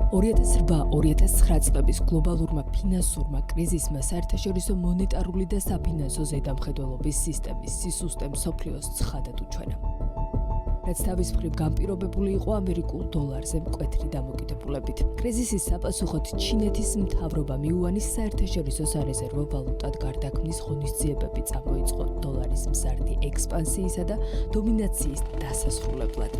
2008-2009 წლების გლობალურმა ფინანსურმა კრიზისმა საერთაშორისო მონეტარული და საფინანსო ზედამხედველობის სისტემის სისუსტე მსოფლიოს ცხადად უჩვენა. რაც თავის მხრივ განპირობებული იყო ამერიკულ დოლარზე მკვეთრი დამოკიდებულებით. კრიზისის საპასუხოდ ჩინეთის მთავრობამ იუანის საერთაშორისო სარეზერვო ვალუტად გარდაქმნის ღონისძიებები წამოიწყო დოლარის მზარდი ექსპანსიისა და დომინაციის დასასრულებლად.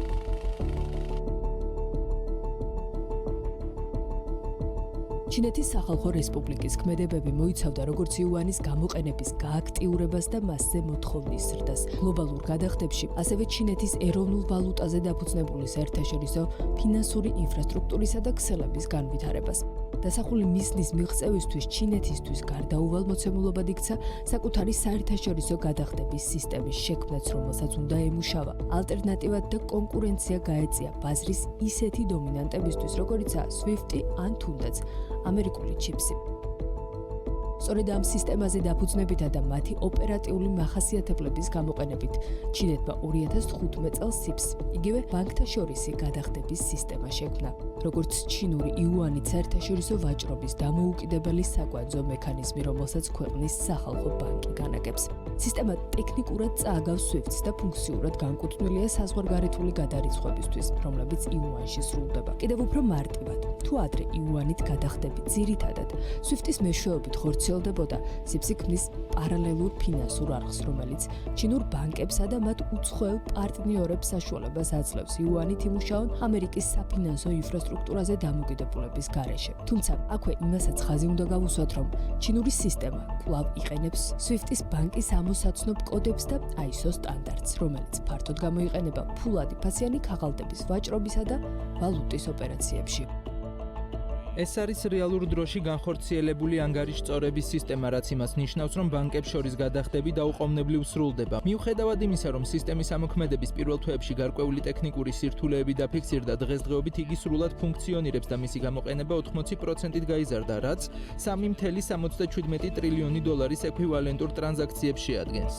ჩინეთის სახალხო რესპუბლიკის ქმედებები მოიცავდა როგორც იუანის გამოყენების გააქტიურებას და მასზე მოთხოვნის ზრდას გლობალურ გადახდებში, ასევე ჩინეთის ეროვნულ ვალუტაზე დაფუძნებული საერთაშორისო ფინანსური ინფრასტრუქტურისა და ქსელების განვითარებას. დასახული მიზნის მიღწევისთვის ჩინეთისთვის გარდაუვალ მოცემულობად იქცა საკუთარი საერთაშორისო გადახდების სისტემის შექმნაც, რომელსაც უნდა ემუშავა. ალტერნატივად და კონკურენცია გაეწია ბაზრის ისეთი დომინანტებისთვის, როგორიცაა SWIFT ან თუნდაც ამერიკული ჩიპსი. სწორედ ამ სისტემაზე დაფუძნებითა და მათი ოპერატიული მახასიათებლების გამოყენებით ჩინეთმა 2015 წელს SIPS, იგივე ბანკთა შორისი გადახდების სისტემა შექმნა. როგორც ჩინური იუანი საერთაშორისო ვაჭრობის დამოუკიდებელი საკვანძო მექანიზმი, რომელსაც ქვეყნის სახალხო ბანკი განაგებს. სისტემა ტექნიკურად წააგავს SWIFT-ს და ფუნქციურად განკუთვნილია საზღვარგარეთული გადარიცხვებისთვის, რომლებიც იუანში სრულდება. კიდევ უფრო მარტივად, თუ ადრე იუანით გადახდები ძირითადად SWIFT-ის მეშვეობით ხორციელდებოდა, SIPS-ი ქმნის პარალელურ ფინანსურ არხს, რომელიც ჩინურ ბანკებსა და მათ უცხოელ პარტნიორებს საშუალებას აძლევს იუანით იმუშაონ ამერიკის საფინანსო ინფრასტრუქტურაზე დამოკიდებულების გარეშე. თუმცა, აქვე იმასაც ხაზი უნდა გავუსვათ, რომ ჩინური სისტემა კვლავ იყენებს SWIFT-ის ბანკის ამოსაცნობ კოდებს და ISO სტანდარტს, რომელიც ფართოდ გამოიყენება ფულადი ფასიანი ქაღალდების ვაჭრობისა და ვალუტის ოპერაციებში. ეს არის რეალურ დროში განხორციელებული ანგარიშწორების სისტემა, რაც იმას ნიშნავს, რომ ბანკებს შორის გადახდები დაუყოვნებლივ სრულდება. მიუხედავად იმისა, რომ სისტემის ამოქმედების პირველ თვეებში გარკვეული ტექნიკური სირთულეები დაფიქსირდა, დღესდღეობით იგი სრულად ფუნქციონირებს და მისი გამოყენება 80%-ით გაიზარდა, რაც 3.77 ტრილიონი დოლარის ექვივალენტურ ტრანზაქციებს შეადგენს.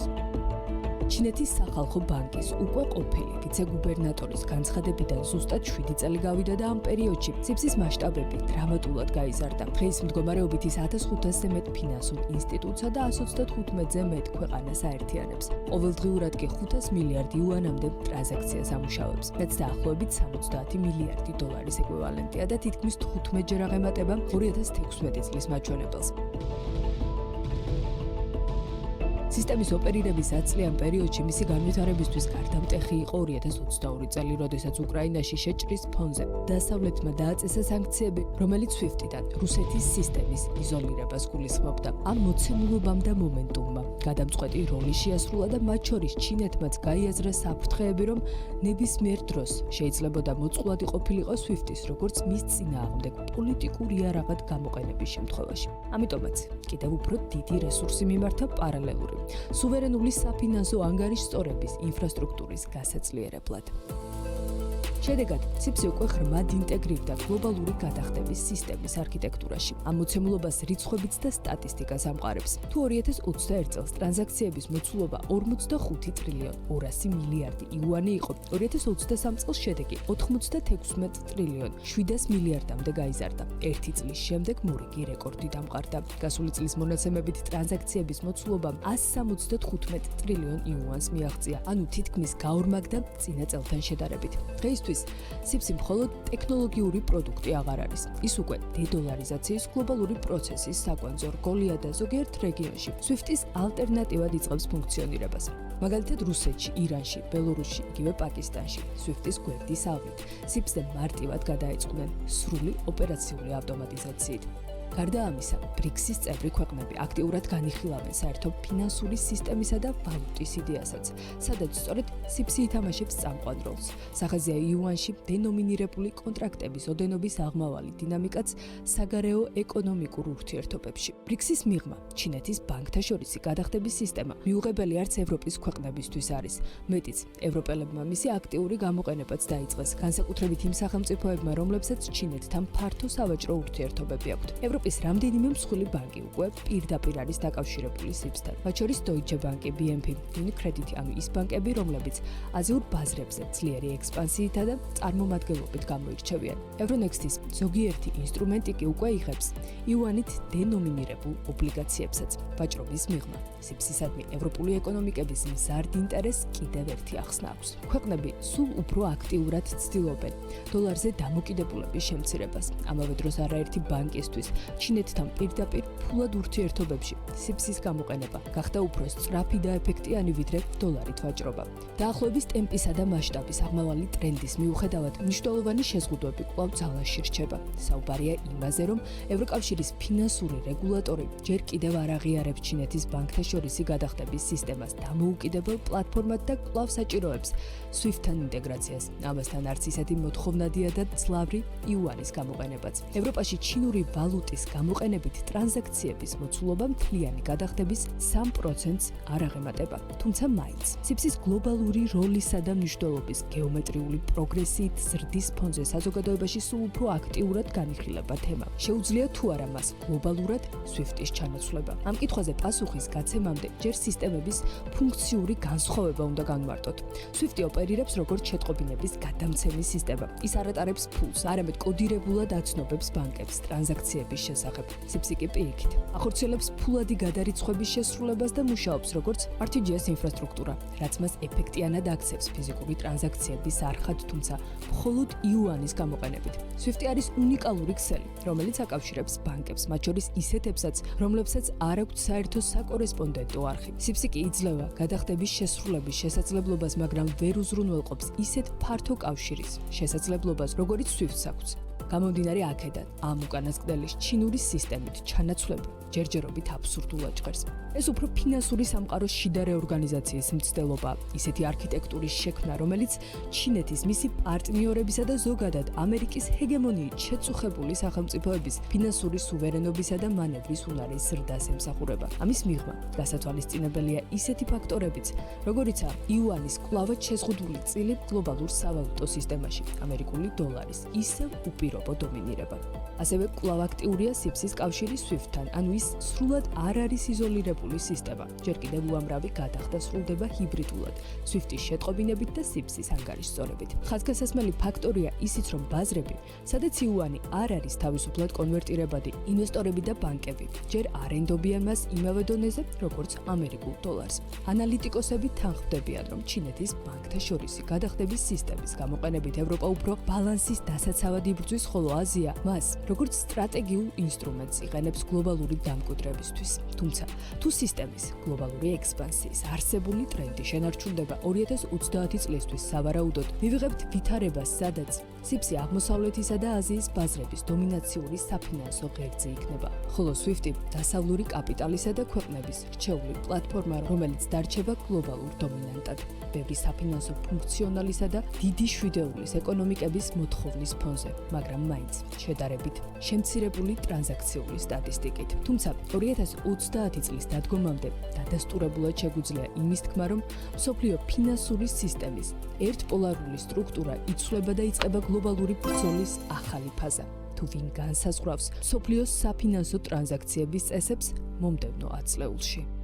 ჩინეთის სახალხო ბანკის უკვე ყოფილი ვიცე-გუბერნატორის განცხადებიდან ზუსტად 7 წელი გავიდა და ამ პერიოდში SIPS-ის მასშტაბები დრამატულად გაიზარდა. დღეს მდგომარეობით ის 1500-ზე მეტ ფინანსურ ინსტიტუტსა და 135-ზე მეტ ქვეყანას აერთიანებს. ყოველდღიურად კი 500 მილიარდი იუანამდე ტრანზაქციას ამუშავებს, რაც დაახლოებით 70 მილიარდი დოლარის ეკვივალენტია და თითქმის 15-ჯერ აღემატება 2016 წლის მაჩვენებელს. სისტემის ოპერირების 10 წლიან პერიოდში მისი განვითარებისთვის გარდამტეხი იყო 2022 წელი, როდესაც უკრაინაში შეჭრის ფონზე დასავლეთმა დააწესა სანქციები, რომელიც SWIFT-დან რუსეთის სისტემის იზოლირებას გულისხმობდა. ამ მოცემულობამ და მომენტუმმა გადამწყვეტი როლი შეასრულა და მათ შორის ჩინეთმაც გაიაზრა საფრთხეები, რომ ნებისმიერ დროს შეიძლებოდა მოწყვლადი ყოფილიყო SWIFT-ის, როგორც მის წინააღმდეგ პოლიტიკურ იარაღად გამოყენების შემთხვევაში. ამიტომაც კიდევ უფრო დიდი რესურსი მიმართა პარალელური სუვერენული საფინანსო ანგარიშწორების ინფრასტრუქტურის გასაძლიერებლად. შედეგად, SIPS-ი უკვე ღრმად ინტეგრირდა გლობალური გადახდების სისტემის არქიტექტურაში. ამ მოცემულობას რიცხვებიც და სტატისტიკას ამყარებს. თუ 2021 წელს ტრანზაქციების მოცულობა 45 ტრილიონ 200 მილიარდი იუანი იყო, 2023 წელს შედეგი 96 ტრილიონ 700 მილიარდამდე გაიზარდა. ერთი წლის შემდეგ მორიგი რეკორდი დამყარდა. გასული წლის მონაცემებით ტრანზაქციების მოცულობამ 175 ტრილიონ იუანს მიაღწია, ანუ თითქმის გაორმაგდა წინა წელთან შედარებით. დღეისთვის SIPS-ი მხოლოდ ტექნოლოგიური პროდუქტი აღარ არის. ის უკვე დედოლარიზაციის გლობალური პროცესის საკვანძო რგოლია და ზოგიერთ რეგიონში SWIFT-ის ალტერნატივად იწყებს ფუნქციონირებას. მაგალითად, რუსეთში, ირანში, ბელორუსში, იგივე პაკისტანში SWIFT-ის გვერდის ალვით SIPS-ზე მარტივად გადაეწყნენ სრული ოპერაციული ავტომატიზაციით. გარდა ამისა, BRICS-ის წევრი ქვეყნები აქტიურად განიხილავენ საერთო ფინანსური სისტემისა და ვალუტის იდეასაც, სადაც სწორედ SIPS-ი ითამაშებს წამყვან როლს. სახაზეა იუანში დენომინირებული კონტრაქტების ოდენობის აღმავალი დინამიკაც საგარეო ეკონომიკურ ურთიერთობებში. BRICS-ის მიღმა ჩინეთის ბანკთა შორისი გადახდების სისტემა მიუღებელი არც ევროპის ქვეყნებისთვის არის. მეტიც, ევროპელებმა მისი აქტიური გამოყენებაც დაიწყეს, განსაკუთრებით იმ სახელმწიფოებმა, რომლებსაც ჩინეთთან ფართო სავაჭრო ურთიერთობები აქვთ. ევროპის რამდენიმე მსხვილი ბანკი უკვე პირდაპირ არის დაკავშირებული SWIFT-თან. მათ შორის Deutsche Bank, BNP, Unicredit, ანუ ის ბანკები, რომლებიც აზიურ ბაზრებზე ძლიერი ექსპანსიითა და წარმომადგენლობით გამოირჩევიან. Euronext-ის ზოგიერთი ინსტრუმენტი კი უკვე იღებს იუანით დენომინირებულ ობლიგაციებსაც. ვაჭრობის მიღმა SWIFT-ისადმი ევროპული ეკონომიკების მზარდ ინტერესს კიდევ ერთი ახსნა აქვს. ქვეყნები სულ უფრო აქტიურად ცდილობენ დოლარზე დამოკიდებულების შემცირებას. ამავე დროს არაერთი ბანკისთვის ჩინეთთან პირდაპირ ფულად ურთიერთობებში SWIFT-ის გამოყენება გახდა უფრო სწრაფი და ეფექტიანი ვიდრე დოლარით ვაჭრობა. დაახლოების ტემპისა და მასშტაბის აღმავალი ტრენდის მიუხედავად მნიშვნელოვანი შეზღუდვები კვლავ ძალაში რჩება. საუბარია იმაზე, რომ ევროკავშირის ფინანსური რეგულატორი ჯერ კიდევ არ აღიარებს ჩინეთის ბანკთა შორისი გადახდების სისტემას დამოუკიდებელ პლატფორმად და კვლავ საჭიროებს SWIFT-თან ინტეგრაციას. ამასთან არც ისეთი მოთხოვნადია და ძლავრი იუანის გამოყენებაც. ევროპაში ჩინური ვალუტის გამოყენებით ტრანზაქციების მოცულობა მთლიანი გადახდების 3%-ს არ აღემატება. თუმცა მაინც SWIFT-ის გლობალური როლისა და მნიშვნელობის გეომეტრიული პროგრესიით ზრდის ფონზე საზოგადოებაში სულ უფრო აქტიურად განიხილება თემა. შეუძლია თუ არა მას გლობალურად SWIFT-ის ჩანაცვლება. ამ კითხვაზე პასუხის გაცემამდე ჯერ სისტემების ფუნქციური განსხვავება უნდა განვარტოთ. SWIFT-ი ოპერირებს როგორც შეტყობინების გადამცემის სისტემა. ის არ ატარებს ფულს, არამედ კოდირებულად აცნობებს ბანკებს ტრანზაქციების შესახებ. SWIFT-ი კი პირიქით ახორციელებს ფულადი გადარიცხვების შესრულებას და მუშაობს როგორც RTGS ინფრასტრუქტურა, რაც მას ეფექტიანად აქცევს ფიზიკური ტრანზაქციების არხად, თუმცა მხოლოდ იუანის გამოყენებით. SWIFT-ი არის უნიკალური ქსელი, რომელიც აკავშირებს ბანკებს, მათ შორის ისეთებსაც, რომლებსაც არ აქვთ საერთო საკორესპონდენტო არხი. SWIFT-ი კი იძლევა გადახდების შესრულების შესაძლებლობას, მაგრამ ვერ უზრუნველყოფს ისეთ ფართო კავშირის შესაძლებლობას, როგორც SWIFT-ს აქვს. გამომდინარე აქედან, ამ უკანასკნელის ჩინური სისტემით ჩანაცვლება ჯერჯერობით აბსურდულად ჟღერს. ეს უფრო ფინანსური სამყაროს შიდა რეორგანიზაციის მცდელობა, ისეთი არქიტექტურის შექმნა, რომელიც ჩინეთის, მისი პარტნიორებისა და ზოგადად ამერიკის ჰეგემონიით შეწუხებული სახელმწიფოების ფინანსური სუვერენობისა და მანევრის უნარის ზრდას ემსახურება. ამის მიღმა გასათვალისწინებელია ისეთი ფაქტორებიც, როგორიცაა იუანის კვლავად შეზღუდული წილი გლობალურ სავალუტო სისტემაში, ამერიკული დოლარის ისევ უპირობო დომინირება. ასევე კვლავ აქტიურია SWIFT-ის კავშირი SWIFT-თან, ანუ ის სრულად არ არის იზოლირებული სისტემა. ჯერ კიდევ უამრავი გადახდა სრულდება ჰიბრიდულად, SWIFT-ის შეტყობინებით და SWIFT-ის ანგარიშწორებით. ხაზგასასმელი ფაქტორია ისიც, რომ ბაზრები, სადაც იუანი არ არის თავისუფლად კონვერტირებადი, ინვესტორები და ბანკები ჯერ არ ენდობიან მას იმავე დონეზე, როგორც ამერიკულ დოლარს. ანალიტიკოსები თანხმდებიან, რომ ჩინეთის ბანკთა შორისი გადახდების სისტემის გამოყენებით ევროპა უფრო ბალანსის დასაცავად იბრძვის, ხოლო აზია მას როგორც სტრატეგიულ ინსტრუმენტს იყენებს გლობალური დამკვიდრებისთვის. თუმცა, თუ სისტემის გლობალური ექსპანსიის არსებული ტრენდი შენარჩუნდება 2030 წლისთვის, სავარაუდოდ მივიღებთ ვითარებას, სადაც SWIFT-ი აღმოსავლეთისა და აზიის ბაზრების დომინაციური საფინანსო ღერძი იქნება. ხოლო SWIFT-ი დასავლური კაპიტალისა და ქვეყნების რჩეული პლატფორმა, რომელიც დარჩება გლობალურ დომინანტად. ბევრი საფინანსო ფუნქციონალისა და დიდი შვიდეულის ეკონომიკების მოთხოვნის ფონზე, მაგრამ მაინც შედარებით შემცირებული ტრანზაქციული სტატისტიკით. თუმცა 2030 წლის დადგომამდე დადასტურებულად შეგვიძლია იმის თქმა, რომ მსოფლიო ფინანსური სისტემის ერთპოლარული სტრუქტურა იცვლება და იწყება გლობალური ბრძოლის ახალი ფაზა. თუ ვინ განსაზღვრავს მსოფლიოს საფინანსო ტრანზაქციების წესებს მომდევნო ათწლეულში.